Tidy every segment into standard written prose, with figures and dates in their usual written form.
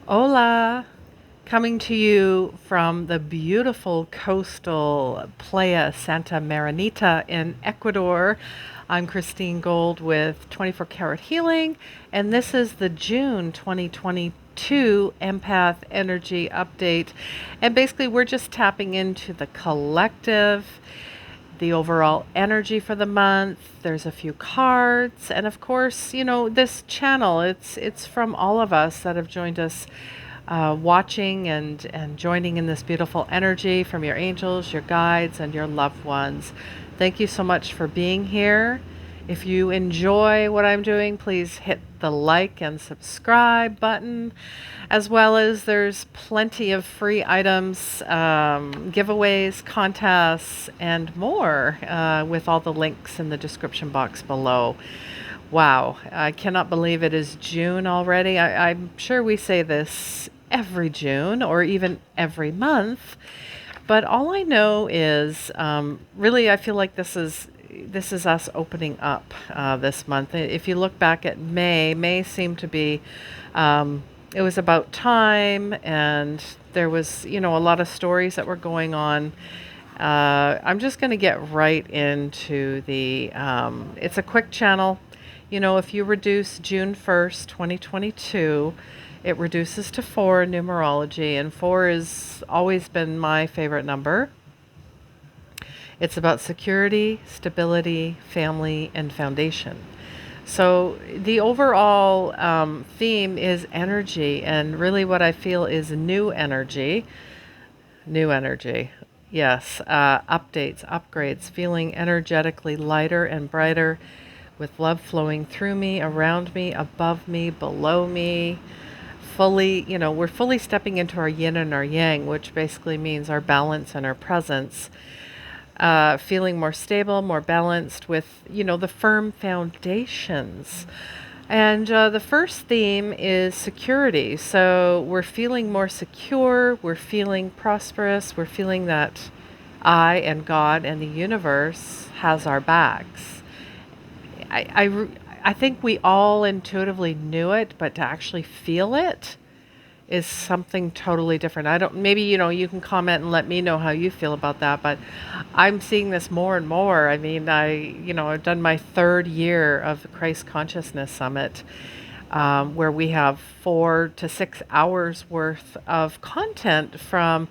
Hola, coming to you from the beautiful coastal Playa Santa Marianita in Ecuador. I'm Christine Gold with 24 Karat Healing, and this is the June 2022 Empath Energy Update. And basically, we're just tapping into the collective, the overall energy for the month. There's a few cards, and of course, this channel. It's from all of us that have joined us, watching and joining in this beautiful energy from your angels, your guides, and your loved ones. Thank you so much for being here. If you enjoy what I'm doing, please hit the like and subscribe button, as well as there's plenty of free items, giveaways, contests, and more, with all the links in the description box below. Wow, I cannot believe it is June already. I'm sure we say this every June or even every month, but all I know is, really, I feel like this is us opening up, this month. If you look back at May seemed to be, it was about time, and there was, a lot of stories that were going on. I'm just going to get right into the. It's a quick channel. If you reduce June 1st, 2022, it reduces to 4 in numerology, and 4 has always been my favorite number. It's about security, stability, family, and foundation. So the overall, theme is energy, and really what I feel is new energy. New energy. Yes, updates, upgrades, feeling energetically lighter and brighter, with love flowing through me, around me, above me, below me. Fully, we're fully stepping into our yin and our yang, which basically means our balance and our presence. Feeling more stable, more balanced with, the firm foundations. And the first theme is security. So we're feeling more secure, we're feeling prosperous, we're feeling that I and God and the universe has our backs. I think we all intuitively knew it, but to actually feel it is something totally different. I don't, maybe, you can comment and let me know how you feel about that, but I'm seeing this more and more. I mean, I've done my third year of the Christ Consciousness Summit, where we have 4 to 6 hours worth of content from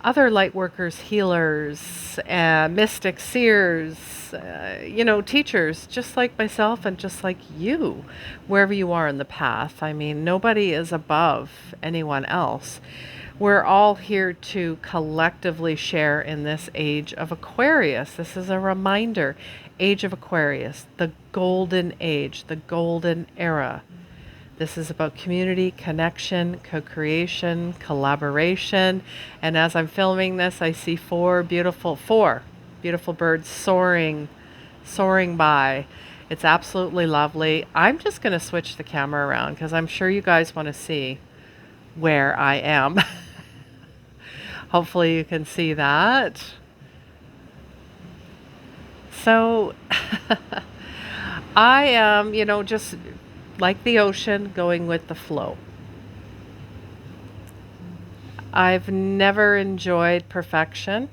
other light workers, healers, mystics, seers, teachers, just like myself and just like you, wherever you are in the path. I mean, nobody is above anyone else. We're all here to collectively share in this age of Aquarius. This is a reminder. Age of Aquarius, the golden age, the golden era. This is about community, connection, co-creation, collaboration. And as I'm filming this, I see four beautiful birds soaring by. It's absolutely lovely. I'm just going to switch the camera around because I'm sure you guys want to see where I am. Hopefully you can see that. So I am, just like the ocean, going with the flow. I've never enjoyed perfection.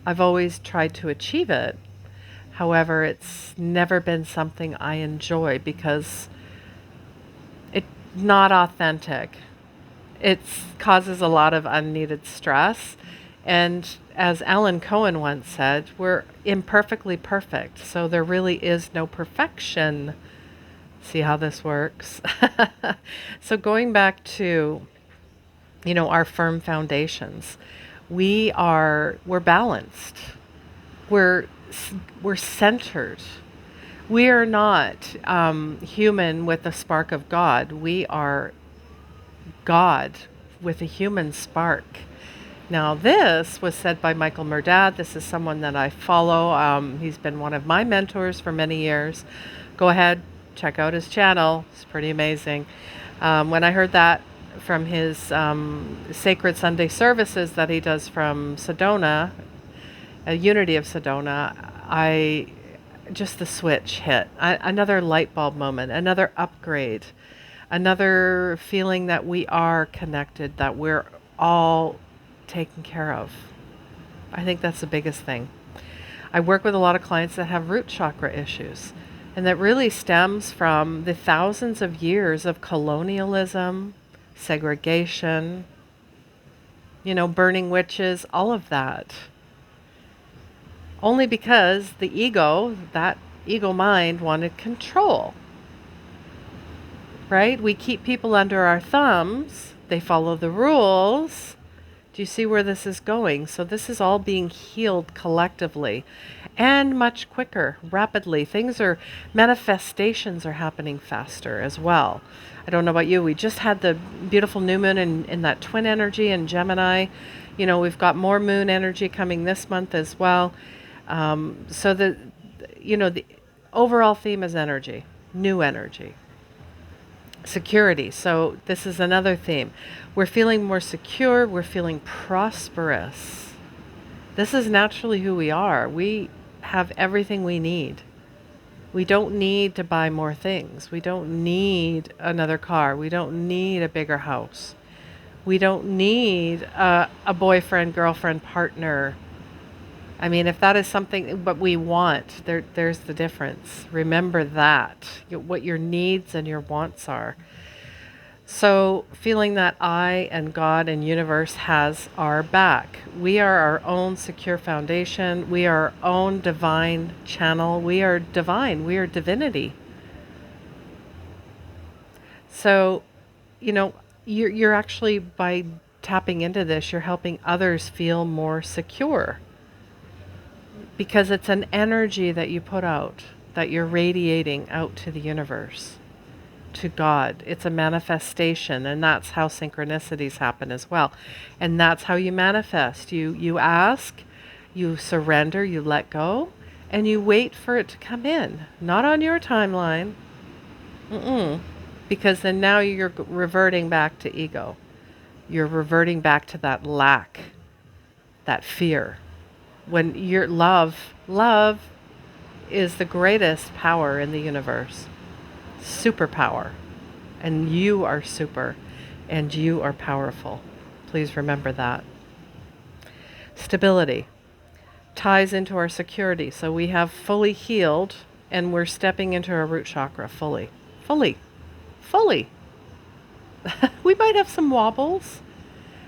I've always tried to achieve it. However, it's never been something I enjoy because it's not authentic. It causes a lot of unneeded stress. And as Alan Cohen once said, we're imperfectly perfect. So there really is no perfection. See how this works? So going back to, our firm foundations, we're balanced. We're we're centered. We are not, human with a spark of God. We are God with a human spark. Now, this was said by Michael Murdad. This is someone that I follow. He's been one of my mentors for many years. Go ahead, check out his channel. It's pretty amazing. When I heard that from his, sacred Sunday services that he does from Sedona, a Unity of Sedona, the switch hit. Another light bulb moment, another upgrade. Another feeling that we are connected, that we're all taken care of. I think that's the biggest thing. I work with a lot of clients that have root chakra issues, and that really stems from the thousands of years of colonialism, segregation, burning witches, all of that. Only because the ego, that ego mind, wanted control, right? We keep people under our thumbs, they follow the rules. Do you see where this is going? So this is all being healed collectively and much quicker, rapidly. Manifestations are happening faster as well. I don't know about you. We just had the beautiful new moon in that twin energy in Gemini. We've got more moon energy coming this month as well. So the overall theme is energy, new energy. Security. So this is another theme. We're feeling more secure. We're feeling prosperous. This is naturally who we are. We have everything we need. We don't need to buy more things. We don't need another car. We don't need a bigger house. We don't need a boyfriend, girlfriend, partner. I mean, if that is something but we want, there's the difference. Remember that, what your needs and your wants are. So feeling that I and God and universe has our back. We are our own secure foundation. We are our own divine channel. We are divine. We are divinity. So, you're actually, by tapping into this, you're helping others feel more secure. Because it's an energy that you put out, that you're radiating out to the universe, to God. It's a manifestation, and that's how synchronicities happen as well. And that's how you manifest. You ask, you surrender, you let go, and you wait for it to come in. Not on your timeline. Because then now you're reverting back to ego. You're reverting back to that lack, that fear. When you're love is the greatest power in the universe. Superpower. And you are super. And you are powerful. Please remember that. Stability ties into our security. So we have fully healed, and we're stepping into our root chakra fully. Fully. We might have some wobbles,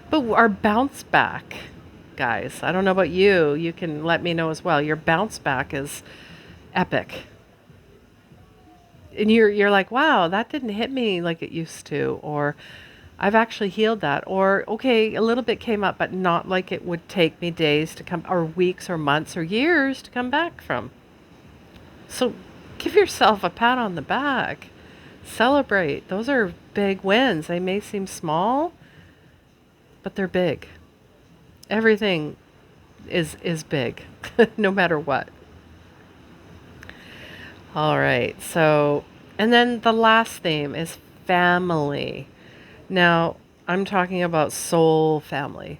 but our bounce back, guys, I don't know about you. You can let me know as well. Your bounce back is epic. And you're like, wow, that didn't hit me like it used to. Or I've actually healed that. Or, okay, a little bit came up, but not like it would take me days to come, or weeks or months or years to come back from. So give yourself a pat on the back. Celebrate. Those are big wins. They may seem small, but they're big. Everything is big, no matter what. All right. So, and then the last theme is family. Now, I'm talking about soul family.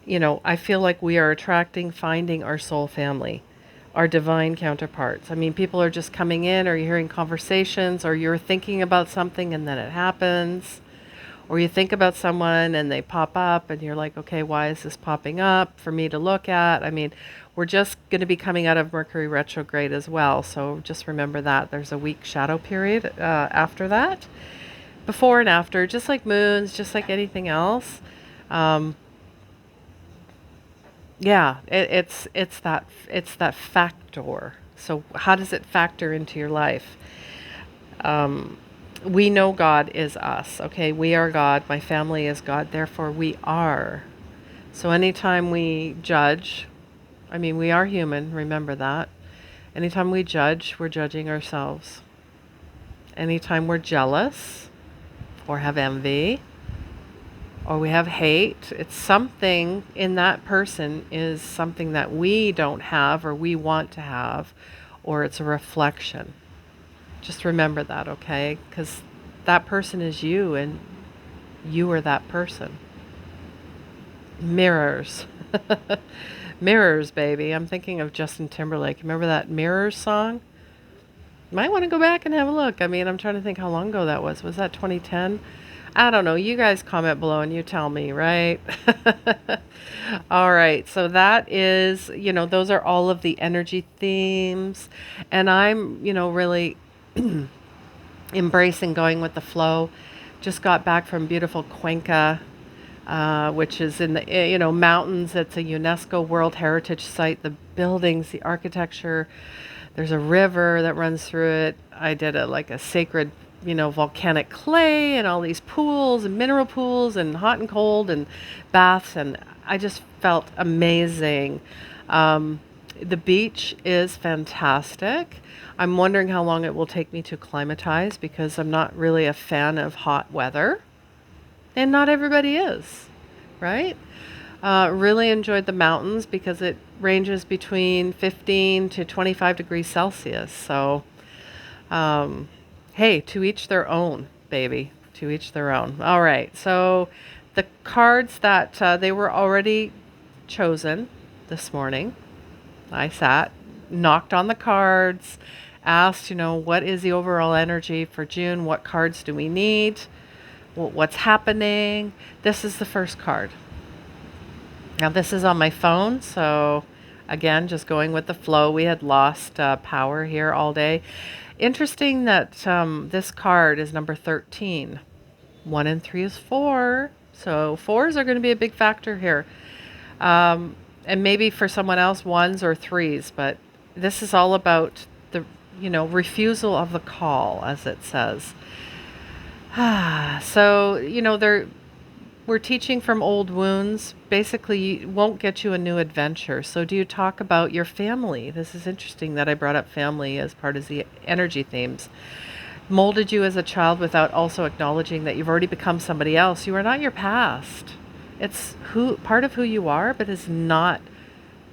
I feel like we are finding our soul family, our divine counterparts. I mean, people are just coming in, or you're hearing conversations, or you're thinking about something and then it happens. Or you think about someone and they pop up and you're like, okay, why is this popping up for me to look at? I mean, we're just going to be coming out of Mercury retrograde as well. So just remember that there's a week shadow period after that, before and after, just like moons, just like anything else. It's that factor. So how does it factor into your life? We know God is us, okay? We are God. My family is God. Therefore, we are. So anytime we judge, I mean, we are human. Remember that. Anytime we judge, we're judging ourselves. Anytime we're jealous or have envy or we have hate, it's something in that person is something that we don't have or we want to have, or it's a reflection. Just remember that, okay? Because that person is you, and you are that person. Mirrors. Mirrors, baby. I'm thinking of Justin Timberlake. Remember that Mirrors song? Might want to go back and have a look. I mean, I'm trying to think how long ago that was. Was that 2010? I don't know. You guys comment below and you tell me, right? All right. So that is, those are all of the energy themes. And I'm, really embracing going with the flow. Just got back from beautiful Cuenca, which is in the mountains. It's a UNESCO World Heritage Site. The buildings, the architecture. There's a river that runs through it. I did a sacred, volcanic clay and all these pools and mineral pools and hot and cold and baths, and I just felt amazing. The beach is fantastic. I'm wondering how long it will take me to acclimatize because I'm not really a fan of hot weather, and not everybody is, right? Really enjoyed the mountains because it ranges between 15 to 25 degrees Celsius. So, hey, to each their own, baby. To each their own. All right. So, the cards that they were already chosen this morning, I sat, knocked on the cards, asked, what is the overall energy for June? What cards do we need? What's happening? This is the first card. Now, this is on my phone, so again, just going with the flow. We had lost power here all day. Interesting that this card is number 13. 1 and 3 is 4. So 4s are going to be a big factor here. And maybe for someone else, 1s or 3s, but this is all about the, refusal of the call, as it says. So, we're teaching from old wounds. Basically, won't get you a new adventure. So do you talk about your family? This is interesting that I brought up family as part of the energy themes. Molded you as a child without also acknowledging that you've already become somebody else. You are not your past. It's part of who you are, but it's not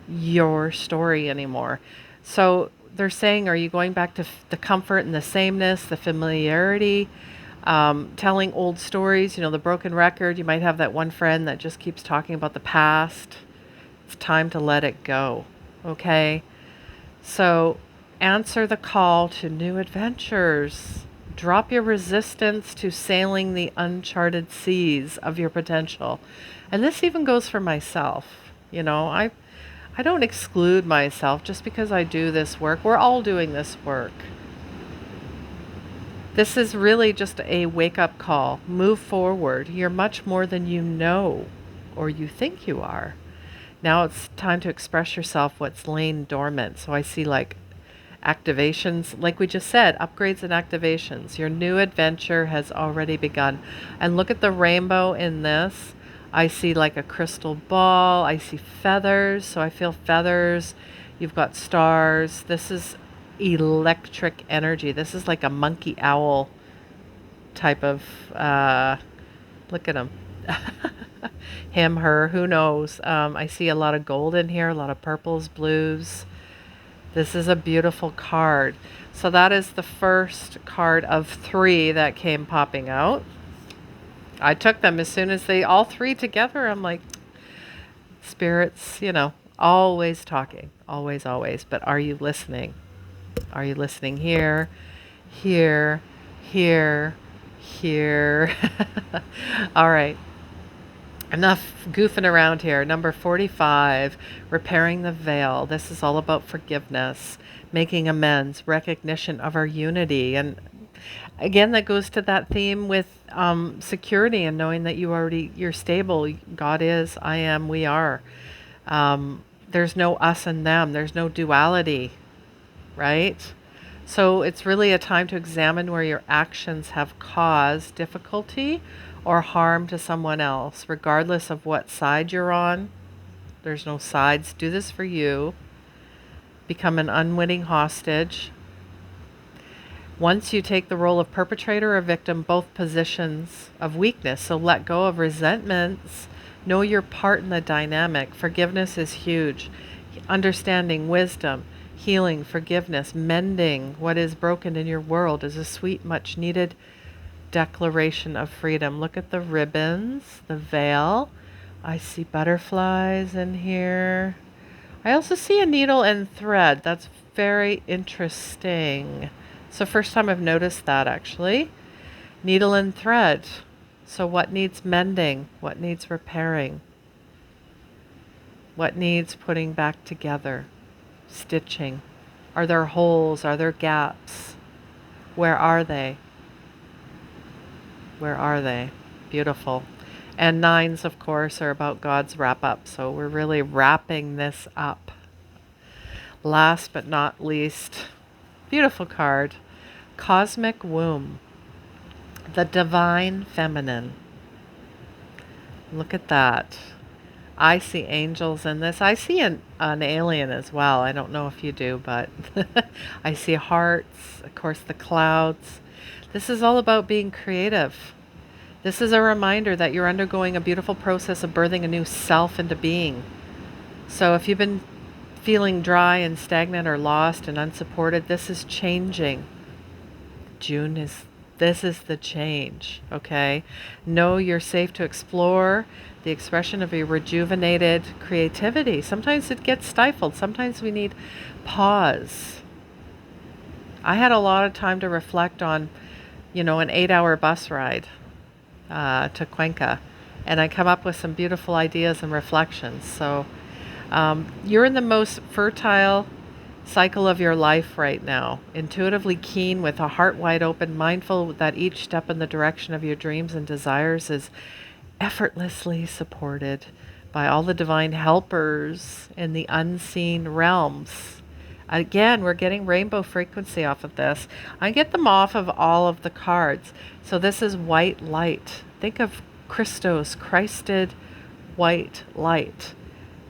your story anymore. So they're saying, are you going back to the comfort and the sameness, the familiarity? Telling old stories, the broken record. You might have that one friend that just keeps talking about the past. It's time to let it go. Okay? So answer the call to new adventures. Drop your resistance to sailing the uncharted seas of your potential. And this even goes for myself. I don't exclude myself just because I do this work. We're all doing this work. This is really just a wake-up call. Move forward. You're much more than you know or you think you are. Now it's time to express yourself what's lain dormant. So I see activations, like we just said, upgrades and activations. Your new adventure has already begun. And look at the rainbow in this. I see a crystal ball. I see feathers. So I feel feathers. You've got stars. This is electric energy. This is like a monkey owl type of look at him. Him, her, who knows. I see a lot of gold in here, a lot of purples, blues. This is a beautiful card. So that is the first card of 3 that came popping out. I took them as soon as all 3 together. I'm like, spirits, always talking, always, always. But are you listening? Are you listening here, here, here, here? All right. Enough goofing around here. Number 45, repairing the veil. This is all about forgiveness, making amends, recognition of our unity. And again, that goes to that theme with security and knowing that you're stable. God is, I am, we are. There's no us and them. There's no duality. Right? So it's really a time to examine where your actions have caused difficulty or harm to someone else, regardless of what side you're on. There's no sides. Do this for you. Become an unwitting hostage. Once you take the role of perpetrator or victim, both positions of weakness. So let go of resentments. Know your part in the dynamic. Forgiveness is huge. Understanding, wisdom, healing, forgiveness, mending what is broken in your world is a sweet, much needed declaration of freedom. Look at the ribbons, the veil. I see butterflies in here. I also see a needle and thread. That's very interesting. So first time I've noticed that actually. Needle and thread. So what needs mending? What needs repairing? What needs putting back together? Stitching. Are there holes? Are there gaps? Where are they? Where are they? Beautiful. And nines, of course, are about God's wrap up. So we're really wrapping this up. Last but not least, beautiful card, Cosmic Womb, the Divine Feminine. Look at that. I see angels in this. I see an alien as well. I don't know if you do, but I see hearts, of course, the clouds. This is all about being creative. This is a reminder that you're undergoing a beautiful process of birthing a new self into being. So if you've been feeling dry and stagnant or lost and unsupported, this is changing. This is the change, okay? Know you're safe to explore the expression of your rejuvenated creativity. Sometimes it gets stifled. Sometimes we need pause. I had a lot of time to reflect on, an 8-hour bus ride to Cuenca, and I come up with some beautiful ideas and reflections. So you're in the most fertile cycle of your life right now, intuitively keen with a heart wide open, mindful that each step in the direction of your dreams and desires is effortlessly supported by all the divine helpers in the unseen realms. Again, we're getting rainbow frequency off of this. I get them off of all of the cards. So this is white light. Think of Christos, Christed white light.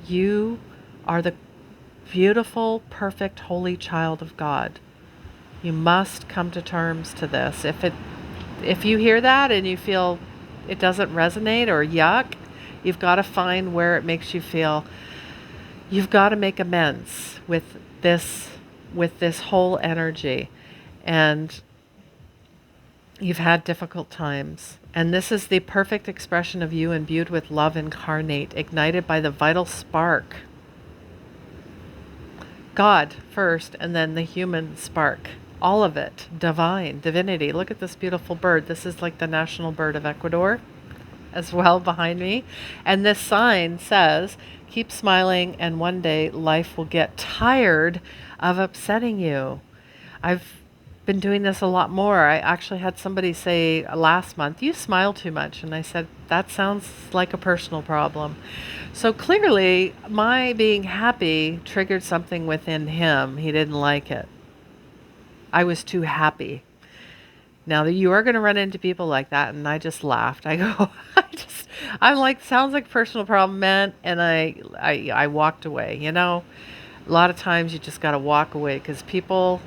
You are the beautiful, perfect, holy child of God. You must come to terms to this. If you hear that and you feel it doesn't resonate or yuck, you've got to find where it makes you feel. You've got to make amends with this whole energy. And you've had difficult times. And this is the perfect expression of you imbued with love incarnate, ignited by the vital spark. God first, and then the human spark. All of it. Divine, divinity. Look at this beautiful bird. This is like the national bird of Ecuador as well behind me. And this sign says, keep smiling and one day life will get tired of upsetting you. I've been doing this a lot more. I actually had somebody say last month, you smile too much. And I said, that sounds like a personal problem. So clearly, my being happy triggered something within him. He didn't like it. I was too happy. Now, you are going to run into people like that, and I just laughed. I go, I'm like, sounds like personal problem, man, and I walked away. A lot of times you just got to walk away because people,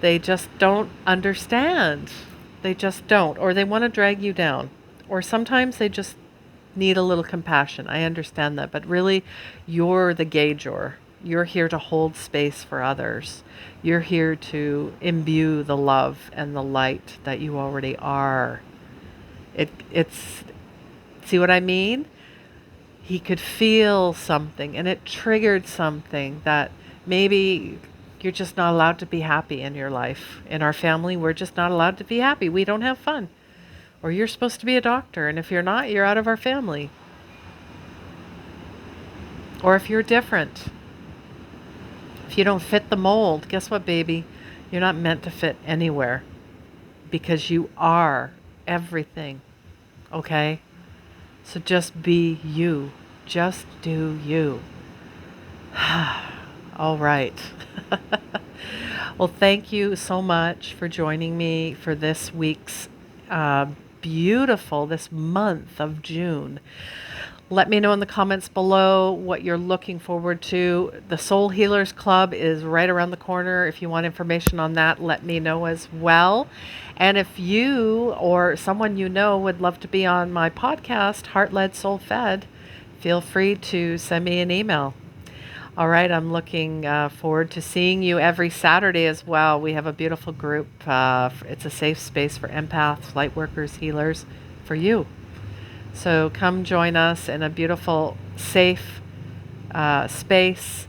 they just don't understand. They just don't, or they want to drag you down, or sometimes they just need a little compassion. I understand that, but really, you're the gaugeur. You're here to hold space for others. You're here to imbue the love and the light that you already are. It's see what I mean? He could feel something, and it triggered something that maybe you're just not allowed to be happy in your life. In our family, we're just not allowed to be happy. We don't have fun. Or you're supposed to be a doctor, and if you're not, you're out of our family. Or if you're different, if you don't fit the mold, guess what, baby? You're not meant to fit anywhere because you are everything, okay? So just be you. Just do you. All right. Well, thank you so much for joining me for this week's this month of June. Let me know in the comments below what you're looking forward to. The Soul Healers Club is right around the corner. If you want information on that, let me know as well. And if you or someone you know would love to be on my podcast, Heart Led Soul Fed, feel free to send me an email. All right, I'm looking forward to seeing you every Saturday as well. We have a beautiful group. It's a safe space for empaths, light workers, healers, for you. So come join us in a beautiful, safe space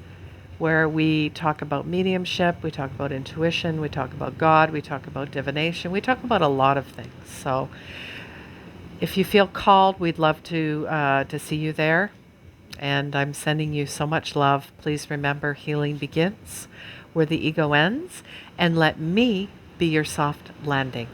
where we talk about mediumship, we talk about intuition, we talk about God, we talk about divination, we talk about a lot of things. So if you feel called, we'd love to see you there. And I'm sending you so much love. Please remember, healing begins where the ego ends, and let me be your soft landing.